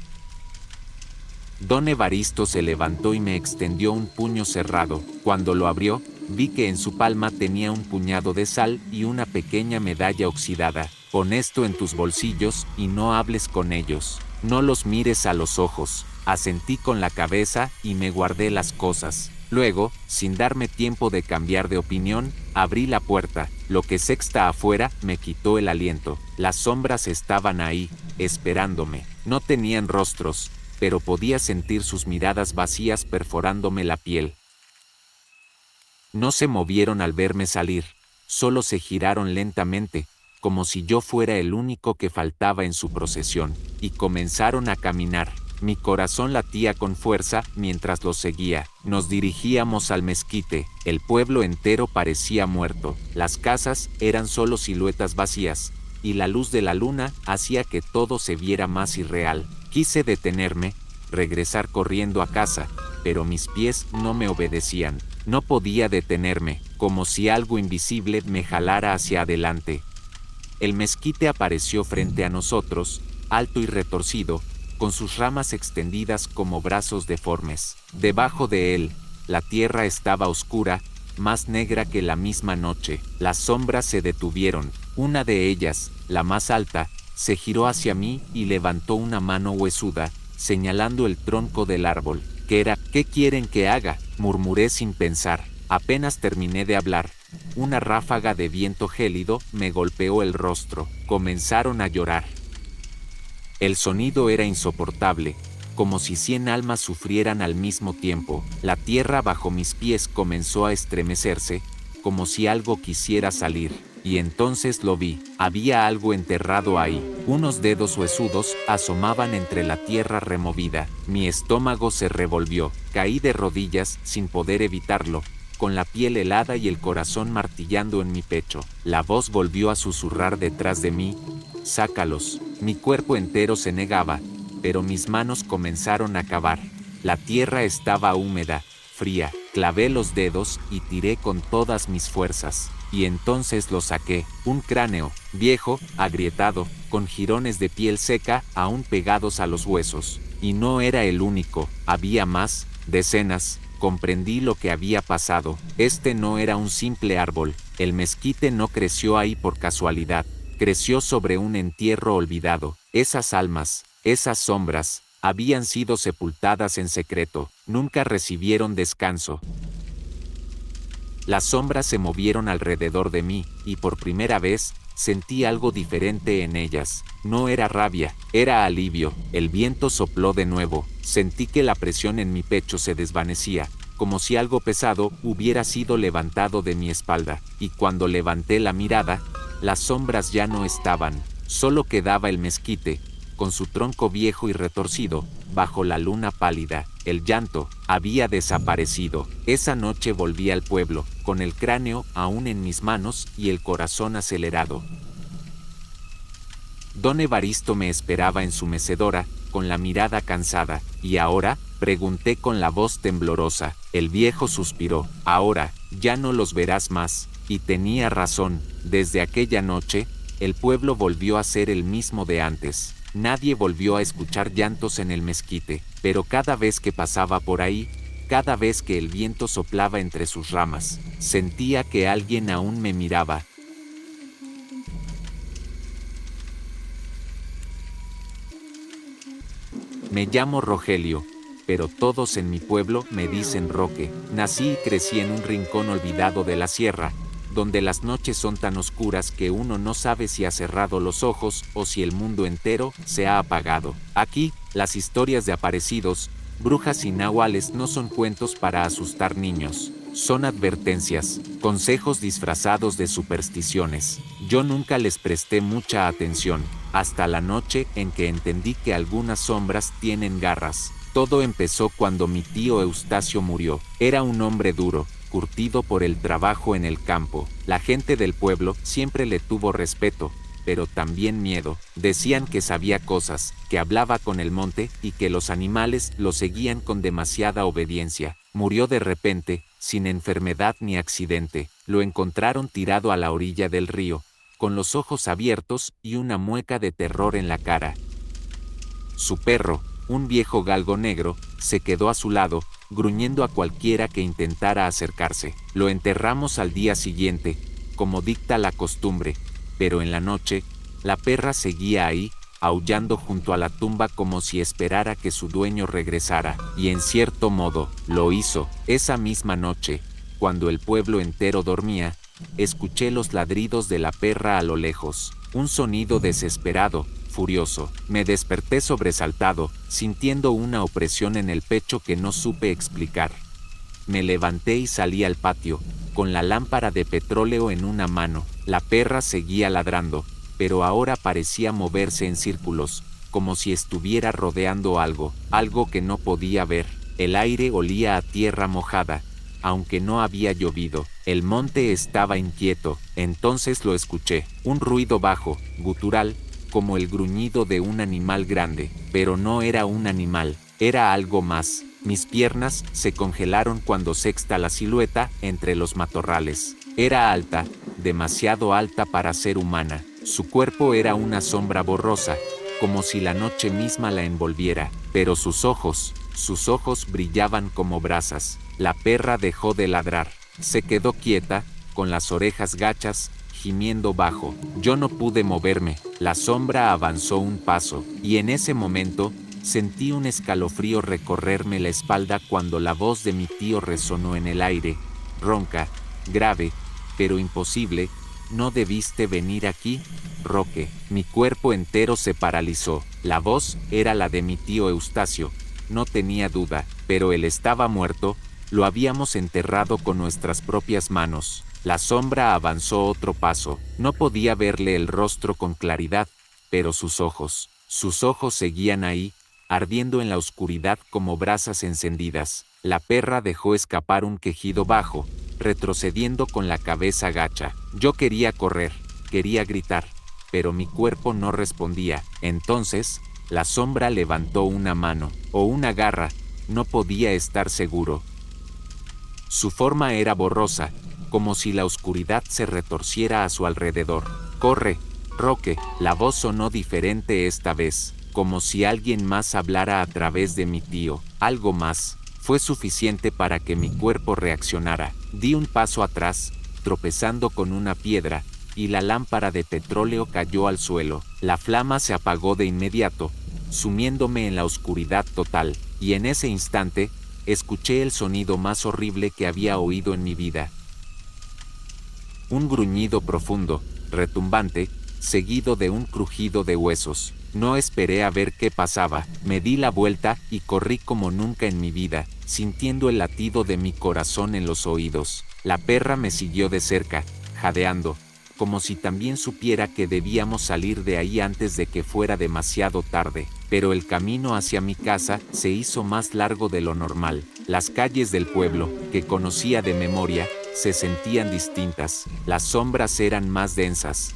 Don Evaristo se levantó y me extendió un puño cerrado. Cuando lo abrió, vi que en su palma tenía un puñado de sal y una pequeña medalla oxidada. Pon esto en tus bolsillos y no hables con ellos. No los mires a los ojos. Asentí con la cabeza y me guardé las cosas. Luego, sin darme tiempo de cambiar de opinión, abrí la puerta. Lo que sexta afuera me quitó el aliento. Las sombras estaban ahí, esperándome. No tenían rostros, pero podía sentir sus miradas vacías perforándome la piel. No se movieron al verme salir, solo se giraron lentamente, como si yo fuera el único que faltaba en su procesión, y comenzaron a caminar. Mi corazón latía con fuerza mientras los seguía. Nos dirigíamos al mezquite. El pueblo entero parecía muerto. Las casas eran solo siluetas vacías, y la luz de la luna hacía que todo se viera más irreal. Quise detenerme, regresar corriendo a casa, pero mis pies no me obedecían. No podía detenerme, como si algo invisible me jalara hacia adelante. El mezquite apareció frente a nosotros, alto y retorcido, con sus ramas extendidas como brazos deformes. Debajo de él, la tierra estaba oscura, más negra que la misma noche. Las sombras se detuvieron. Una de ellas, la más alta, se giró hacia mí y levantó una mano huesuda, señalando el tronco del árbol. ¿Qué quieren que haga?, murmuré sin pensar. Apenas terminé de hablar, una ráfaga de viento gélido me golpeó el rostro. Comenzaron a llorar. El sonido era insoportable, como si 100 almas sufrieran al mismo tiempo. La tierra bajo mis pies comenzó a estremecerse, como si algo quisiera salir. Y entonces lo vi. Había algo enterrado ahí. Unos dedos huesudos asomaban entre la tierra removida. Mi estómago se revolvió. Caí de rodillas sin poder evitarlo, con la piel helada y el corazón martillando en mi pecho. La voz volvió a susurrar detrás de mí: sácalos. Mi cuerpo entero se negaba, pero mis manos comenzaron a cavar. La tierra estaba húmeda, fría. Clavé los dedos y tiré con todas mis fuerzas. Y entonces lo saqué. Un cráneo, viejo, agrietado, con jirones de piel seca aún pegados a los huesos. Y no era el único, había más, decenas. Comprendí lo que había pasado. Este no era un simple árbol. El mezquite no creció ahí por casualidad. Creció sobre un entierro olvidado. Esas almas, esas sombras, habían sido sepultadas en secreto. Nunca recibieron descanso. Las sombras se movieron alrededor de mí, y por primera vez, sentí algo diferente en ellas. No era rabia, era alivio. El viento sopló de nuevo. Sentí que la presión en mi pecho se desvanecía, como si algo pesado hubiera sido levantado de mi espalda. Y cuando levanté la mirada, las sombras ya no estaban. Solo quedaba el mezquite, con su tronco viejo y retorcido, bajo la luna pálida. El llanto había desaparecido. Esa noche volví al pueblo, con el cráneo aún en mis manos y el corazón acelerado. Don Evaristo me esperaba en su mecedora, con la mirada cansada. ¿Y ahora?, pregunté con la voz temblorosa. El viejo suspiró. Ahora, ya no los verás más. Y tenía razón. Desde aquella noche, el pueblo volvió a ser el mismo de antes. Nadie volvió a escuchar llantos en el mezquite, pero cada vez que pasaba por ahí, cada vez que el viento soplaba entre sus ramas, sentía que alguien aún me miraba. Me llamo Rogelio, pero todos en mi pueblo me dicen Roque. Nací y crecí en un rincón olvidado de la sierra, donde las noches son tan oscuras que uno no sabe si ha cerrado los ojos o si el mundo entero se ha apagado. Aquí, las historias de aparecidos, brujas y nahuales no son cuentos para asustar niños. Son advertencias, consejos disfrazados de supersticiones. Yo nunca les presté mucha atención, hasta la noche en que entendí que algunas sombras tienen garras. Todo empezó cuando mi tío Eustacio murió. Era un hombre duro, curtido por el trabajo en el campo. La gente del pueblo siempre le tuvo respeto, pero también miedo. Decían que sabía cosas, que hablaba con el monte y que los animales lo seguían con demasiada obediencia. Murió de repente, sin enfermedad ni accidente. Lo encontraron tirado a la orilla del río, con los ojos abiertos y una mueca de terror en la cara. Su perro, un viejo galgo negro, se quedó a su lado, gruñendo a cualquiera que intentara acercarse. Lo enterramos al día siguiente, como dicta la costumbre, pero en la noche, la perra seguía ahí, aullando junto a la tumba como si esperara que su dueño regresara, y en cierto modo, lo hizo. Esa misma noche, cuando el pueblo entero dormía, escuché los ladridos de la perra a lo lejos, un sonido desesperado, furioso. Me desperté sobresaltado, sintiendo una opresión en el pecho que no supe explicar. Me levanté y salí al patio, con la lámpara de petróleo en una mano. La perra seguía ladrando, pero ahora parecía moverse en círculos, como si estuviera rodeando algo que no podía ver. El aire olía a tierra mojada, aunque no había llovido. El monte estaba inquieto. Entonces lo escuché, un ruido bajo, gutural, como el gruñido de un animal grande, pero no era un animal, era algo más. Mis piernas se congelaron cuando sexta la silueta entre los matorrales. Era alta, demasiado alta para ser humana. Su cuerpo era una sombra borrosa, como si la noche misma la envolviera, pero sus ojos brillaban como brasas. La perra dejó de ladrar, se quedó quieta, con las orejas gachas, gimiendo bajo. Yo no pude moverme. La sombra avanzó un paso, y en ese momento, sentí un escalofrío recorrerme la espalda cuando la voz de mi tío resonó en el aire, ronca, grave, pero imposible. ¿No debiste venir aquí, Roque? Mi cuerpo entero se paralizó. La voz era la de mi tío Eustacio, no tenía duda, pero él estaba muerto, lo habíamos enterrado con nuestras propias manos. La sombra avanzó otro paso. No podía verle el rostro con claridad, pero sus ojos seguían ahí, ardiendo en la oscuridad como brasas encendidas. La perra dejó escapar un quejido bajo, retrocediendo con la cabeza gacha. Yo quería correr, quería gritar, pero mi cuerpo no respondía. Entonces, la sombra levantó una mano, o una garra, no podía estar seguro. Su forma era borrosa, como si la oscuridad se retorciera a su alrededor. «Corre, Roque», la voz sonó diferente esta vez, como si alguien más hablara a través de mi tío. Algo más, fue suficiente para que mi cuerpo reaccionara. Di un paso atrás, tropezando con una piedra, y la lámpara de petróleo cayó al suelo. La flama se apagó de inmediato, sumiéndome en la oscuridad total, y en ese instante, escuché el sonido más horrible que había oído en mi vida. Un gruñido profundo, retumbante, seguido de un crujido de huesos. No esperé a ver qué pasaba, me di la vuelta y corrí como nunca en mi vida, sintiendo el latido de mi corazón en los oídos. La perra me siguió de cerca, jadeando, como si también supiera que debíamos salir de ahí antes de que fuera demasiado tarde. Pero el camino hacia mi casa se hizo más largo de lo normal. Las calles del pueblo, que conocía de memoria, se sentían distintas. Las sombras eran más densas.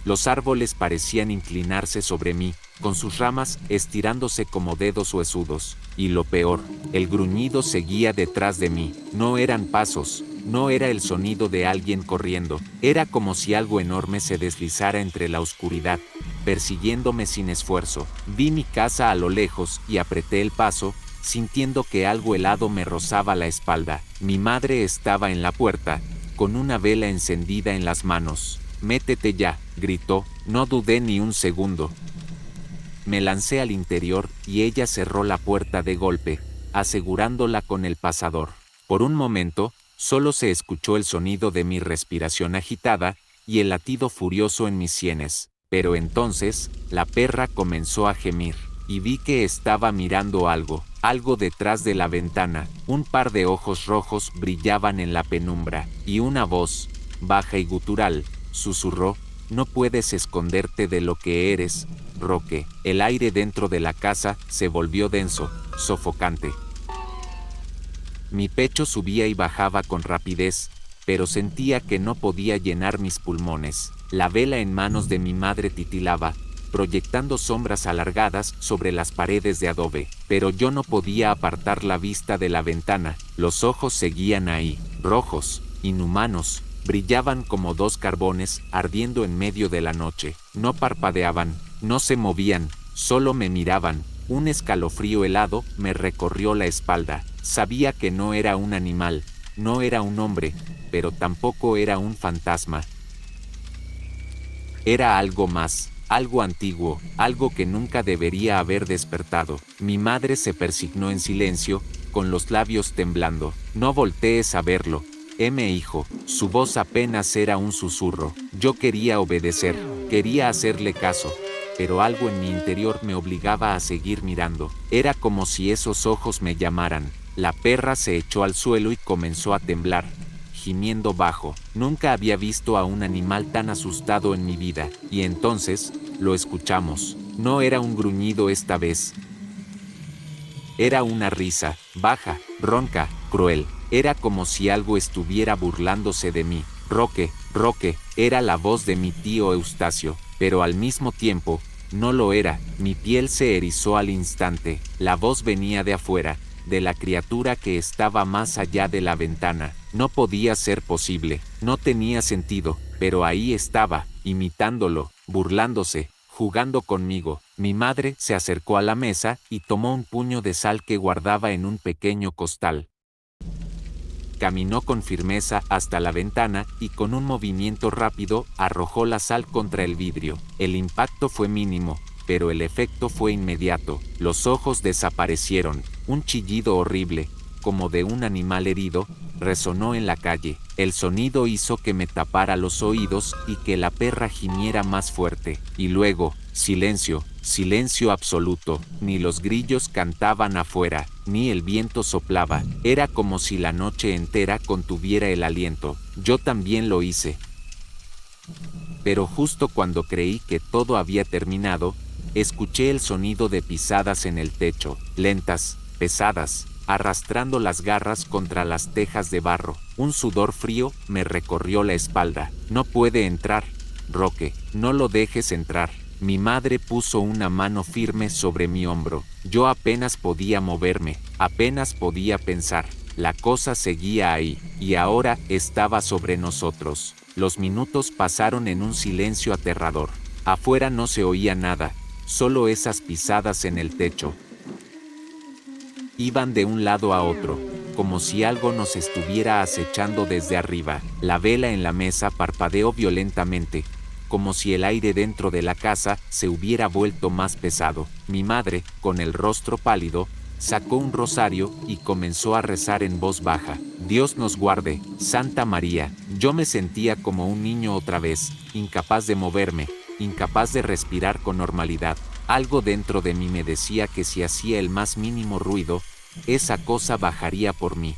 Los árboles parecían inclinarse sobre mí, con sus ramas estirándose como dedos huesudos. Y lo peor, el gruñido seguía detrás de mí. No eran pasos, no era el sonido de alguien corriendo. Era como si algo enorme se deslizara entre la oscuridad, persiguiéndome sin esfuerzo. Vi mi casa a lo lejos y apreté el paso, sintiendo que algo helado me rozaba la espalda. Mi madre estaba en la puerta, con una vela encendida en las manos. «Métete ya», gritó. No dudé ni un segundo. Me lancé al interior y ella cerró la puerta de golpe, asegurándola con el pasador. Por un momento, solo se escuchó el sonido de mi respiración agitada y el latido furioso en mis sienes. Pero entonces, la perra comenzó a gemir, y vi que estaba mirando algo detrás de la ventana. Un par de ojos rojos brillaban en la penumbra, y una voz, baja y gutural, susurró: no puedes esconderte de lo que eres, Roque. El aire dentro de la casa se volvió denso, sofocante. Mi pecho subía y bajaba con rapidez, pero sentía que no podía llenar mis pulmones. La vela en manos de mi madre titilaba, proyectando sombras alargadas sobre las paredes de adobe, pero yo no podía apartar la vista de la ventana. Los ojos seguían ahí, rojos, inhumanos, brillaban como dos carbones ardiendo en medio de la noche. No parpadeaban, no se movían, solo me miraban. Un escalofrío helado me recorrió la espalda. Sabía que no era un animal, no era un hombre, pero tampoco era un fantasma. Era algo más, algo antiguo, algo que nunca debería haber despertado. Mi madre se persignó en silencio, con los labios temblando. No voltees a verlo, hijo. Su voz apenas era un susurro. Yo quería obedecer, quería hacerle caso, pero algo en mi interior me obligaba a seguir mirando. Era como si esos ojos me llamaran. La perra se echó al suelo y comenzó a temblar, gimiendo bajo. Nunca había visto a un animal tan asustado en mi vida, y entonces, lo escuchamos. No era un gruñido esta vez. Era una risa, baja, ronca, cruel. Era como si algo estuviera burlándose de mí. Roque, Roque, era la voz de mi tío Eustacio, pero al mismo tiempo, no lo era. Mi piel se erizó al instante. La voz venía de afuera, de la criatura que estaba más allá de la ventana. No podía ser posible, no tenía sentido, pero ahí estaba, imitándolo, burlándose, jugando conmigo. Mi madre se acercó a la mesa y tomó un puño de sal que guardaba en un pequeño costal. Caminó con firmeza hasta la ventana y con un movimiento rápido arrojó la sal contra el vidrio. El impacto fue mínimo, pero el efecto fue inmediato. Los ojos desaparecieron. Un chillido horrible, como de un animal herido, resonó en la calle. El sonido hizo que me tapara los oídos y que la perra gimiera más fuerte. Y luego, silencio, silencio absoluto. Ni los grillos cantaban afuera, ni el viento soplaba. Era como si la noche entera contuviera el aliento. Yo también lo hice. Pero justo cuando creí que todo había terminado, escuché el sonido de pisadas en el techo, lentas, pesadas, arrastrando las garras contra las tejas de barro. Un sudor frío me recorrió la espalda. No puede entrar, Roque, no lo dejes entrar. Mi madre puso una mano firme sobre mi hombro. Yo apenas podía moverme, apenas podía pensar. La cosa seguía ahí, y ahora estaba sobre nosotros. Los minutos pasaron en un silencio aterrador. Afuera no se oía nada, solo esas pisadas en el techo. Iban de un lado a otro, como si algo nos estuviera acechando desde arriba. La vela en la mesa parpadeó violentamente, como si el aire dentro de la casa se hubiera vuelto más pesado. Mi madre, con el rostro pálido, sacó un rosario y comenzó a rezar en voz baja. Dios nos guarde, Santa María. Yo me sentía como un niño otra vez, incapaz de moverme, incapaz de respirar con normalidad. Algo dentro de mí me decía que si hacía el más mínimo ruido, esa cosa bajaría por mí.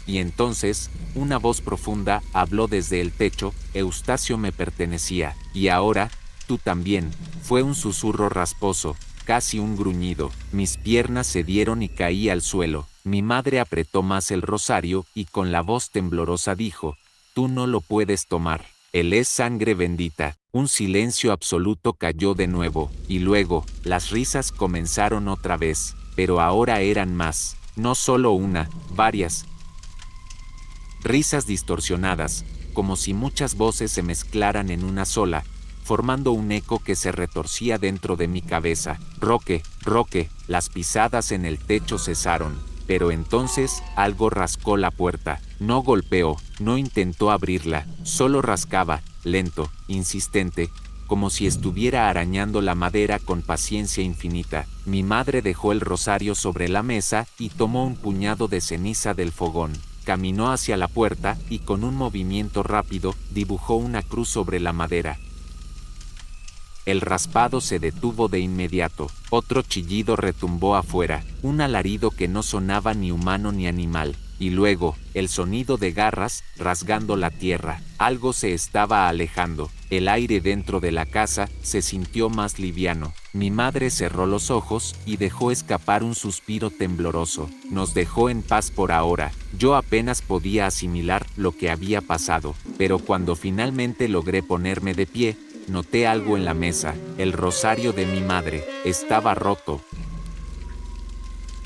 Y entonces, una voz profunda habló desde el techo. Eustacio me pertenecía, y ahora, tú también. Fue un susurro rasposo, casi un gruñido. Mis piernas cedieron y caí al suelo. Mi madre apretó más el rosario y con la voz temblorosa dijo, tú no lo puedes tomar. Él es sangre bendita. Un silencio absoluto cayó de nuevo, y luego, las risas comenzaron otra vez, pero ahora eran más, no solo una, varias. Risas distorsionadas, como si muchas voces se mezclaran en una sola, formando un eco que se retorcía dentro de mi cabeza. Roque, Roque, las pisadas en el techo cesaron, pero entonces algo rascó la puerta. No golpeó, no intentó abrirla, solo rascaba, lento, insistente, como si estuviera arañando la madera con paciencia infinita. Mi madre dejó el rosario sobre la mesa y tomó un puñado de ceniza del fogón. Caminó hacia la puerta y con un movimiento rápido dibujó una cruz sobre la madera. El raspado se detuvo de inmediato. Otro chillido retumbó afuera, un alarido que no sonaba ni humano ni animal. Y luego, el sonido de garras rasgando la tierra. Algo se estaba alejando. El aire dentro de la casa se sintió más liviano. Mi madre cerró los ojos y dejó escapar un suspiro tembloroso. Nos dejó en paz por ahora. Yo apenas podía asimilar lo que había pasado, pero cuando finalmente logré ponerme de pie, noté algo en la mesa. El rosario de mi madre estaba roto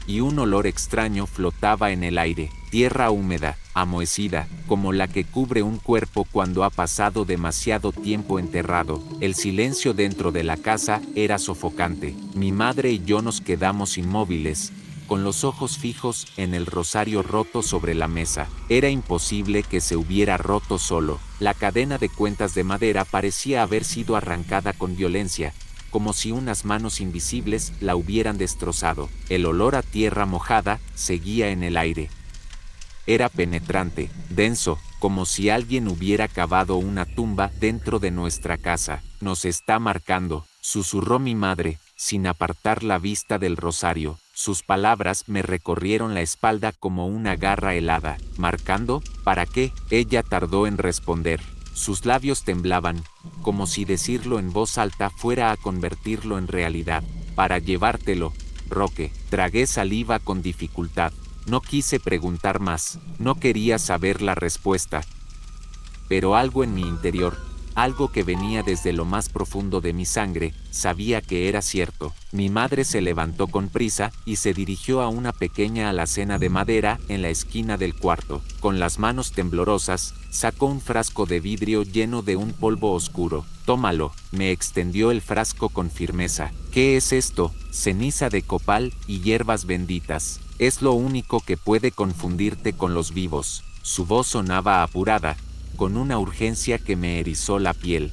y un olor extraño flotaba en el aire, tierra húmeda, amohecida, como la que cubre un cuerpo cuando ha pasado demasiado tiempo enterrado. El silencio dentro de la casa era sofocante. Mi madre y yo nos quedamos inmóviles, con los ojos fijos en el rosario roto sobre la mesa. Era imposible que se hubiera roto solo. La cadena de cuentas de madera parecía haber sido arrancada con violencia, como si unas manos invisibles la hubieran destrozado. El olor a tierra mojada seguía en el aire. Era penetrante, denso, como si alguien hubiera cavado una tumba dentro de nuestra casa. Nos está marcando, susurró mi madre, sin apartar la vista del rosario. Sus palabras me recorrieron la espalda como una garra helada. ¿Marcando? ¿Para qué? Ella tardó en responder. Sus labios temblaban, como si decirlo en voz alta fuera a convertirlo en realidad. Para llevártelo, Roque. Tragué saliva con dificultad. No quise preguntar más, no quería saber la respuesta. Pero algo en mi interior, algo que venía desde lo más profundo de mi sangre, sabía que era cierto. Mi madre se levantó con prisa y se dirigió a una pequeña alacena de madera en la esquina del cuarto. Con las manos temblorosas, sacó un frasco de vidrio lleno de un polvo oscuro. Tómalo, me extendió el frasco con firmeza. ¿Qué es esto? Ceniza de copal y hierbas benditas. Es lo único que puede confundirte con los vivos. Su voz sonaba apurada, con una urgencia que me erizó la piel.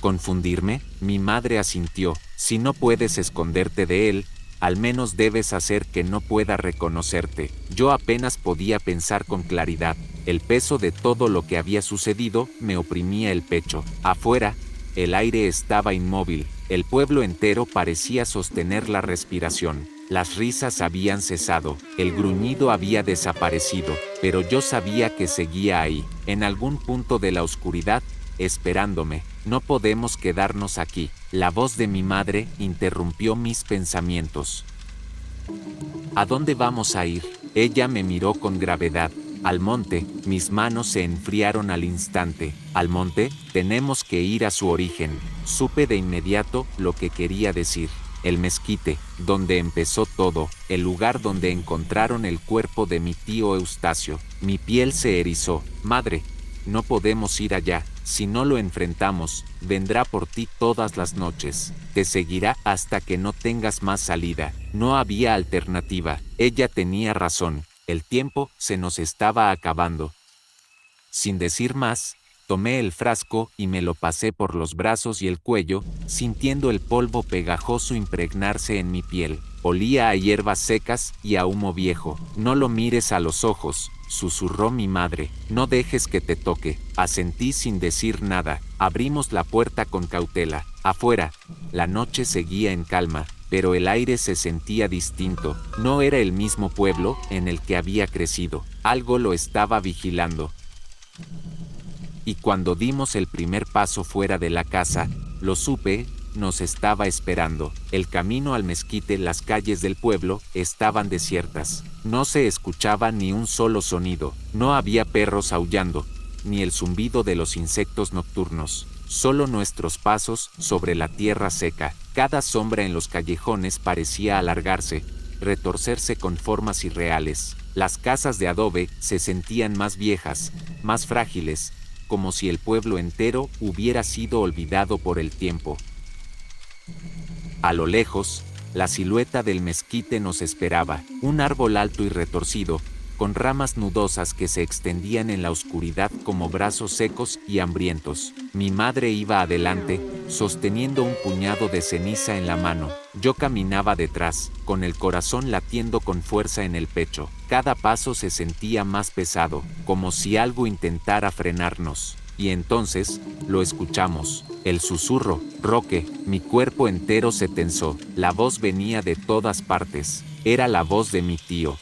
¿Confundirme? Mi madre asintió. Si no puedes esconderte de él, al menos debes hacer que no pueda reconocerte. Yo apenas podía pensar con claridad. El peso de todo lo que había sucedido me oprimía el pecho. Afuera, el aire estaba inmóvil. El pueblo entero parecía sostener la respiración. Las risas habían cesado, el gruñido había desaparecido, pero yo sabía que seguía ahí, en algún punto de la oscuridad, esperándome. No podemos quedarnos aquí. La voz de mi madre interrumpió mis pensamientos. ¿A dónde vamos a ir? Ella me miró con gravedad. Al monte. Mis manos se enfriaron al instante. ¿Al monte? Tenemos que ir a su origen. Supe de inmediato lo que quería decir. El mezquite, donde empezó todo, el lugar donde encontraron el cuerpo de mi tío Eustacio. Mi piel se erizó. Madre, no podemos ir allá. Si no lo enfrentamos, vendrá por ti todas las noches. Te seguirá hasta que no tengas más salida. No había alternativa. Ella tenía razón. El tiempo se nos estaba acabando. Sin decir más, tomé el frasco y me lo pasé por los brazos y el cuello, sintiendo el polvo pegajoso impregnarse en mi piel. Olía a hierbas secas y a humo viejo. No lo mires a los ojos, susurró mi madre. No dejes que te toque. Asentí sin decir nada. Abrimos la puerta con cautela. Afuera, la noche seguía en calma, pero el aire se sentía distinto. No era el mismo pueblo en el que había crecido. Algo lo estaba vigilando. Y cuando dimos el primer paso fuera de la casa, lo supe, nos estaba esperando. El camino al mezquite, las calles del pueblo, estaban desiertas. No se escuchaba ni un solo sonido. No había perros aullando, ni el zumbido de los insectos nocturnos. Solo nuestros pasos sobre la tierra seca. Cada sombra en los callejones parecía alargarse, retorcerse con formas irreales. Las casas de adobe se sentían más viejas, más frágiles, como si el pueblo entero hubiera sido olvidado por el tiempo. A lo lejos, la silueta del mezquite nos esperaba, un árbol alto y retorcido, con ramas nudosas que se extendían en la oscuridad como brazos secos y hambrientos. Mi madre iba adelante, sosteniendo un puñado de ceniza en la mano. Yo caminaba detrás, con el corazón latiendo con fuerza en el pecho. Cada paso se sentía más pesado, como si algo intentara frenarnos. Y entonces, lo escuchamos. El susurro. Roque. Mi cuerpo entero se tensó. La voz venía de todas partes. Era la voz de mi tío.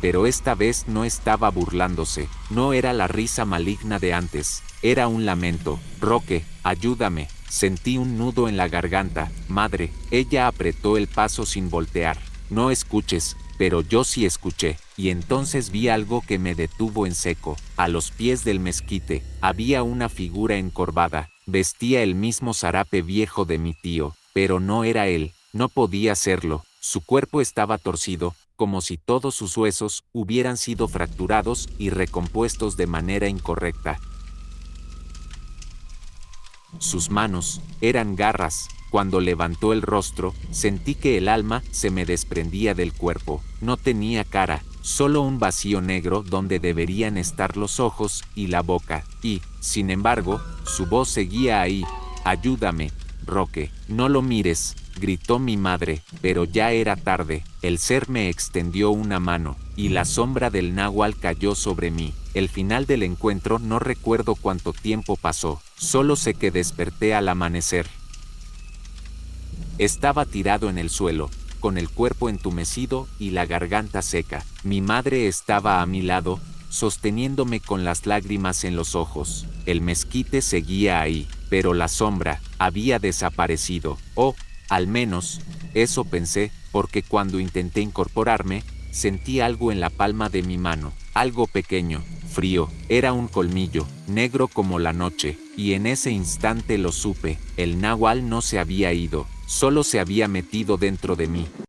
pero esta vez no estaba burlándose, no era la risa maligna de antes, era un lamento. Roque, ayúdame. Sentí un nudo en la garganta. Madre, ella apretó el paso sin voltear. No escuches, pero yo sí escuché, y entonces vi algo que me detuvo en seco. A los pies del mezquite, había una figura encorvada, vestía el mismo zarape viejo de mi tío, pero no era él, no podía serlo, su cuerpo estaba torcido, como si todos sus huesos hubieran sido fracturados y recompuestos de manera incorrecta. Sus manos eran garras. Cuando levantó el rostro, sentí que el alma se me desprendía del cuerpo. No tenía cara, solo un vacío negro donde deberían estar los ojos y la boca. Y, sin embargo, su voz seguía ahí. Ayúdame, Roque, no lo mires, gritó mi madre, pero ya era tarde. El ser me extendió una mano, y la sombra del náhuatl cayó sobre mí. El final del encuentro no recuerdo cuánto tiempo pasó, solo sé que desperté al amanecer. Estaba tirado en el suelo, con el cuerpo entumecido y la garganta seca. Mi madre estaba a mi lado, sosteniéndome con las lágrimas en los ojos. El mezquite seguía ahí, pero la sombra había desaparecido. O, al menos, eso pensé, porque cuando intenté incorporarme, sentí algo en la palma de mi mano, algo pequeño, frío, era un colmillo, negro como la noche, y en ese instante lo supe, el náhuatl no se había ido, solo se había metido dentro de mí.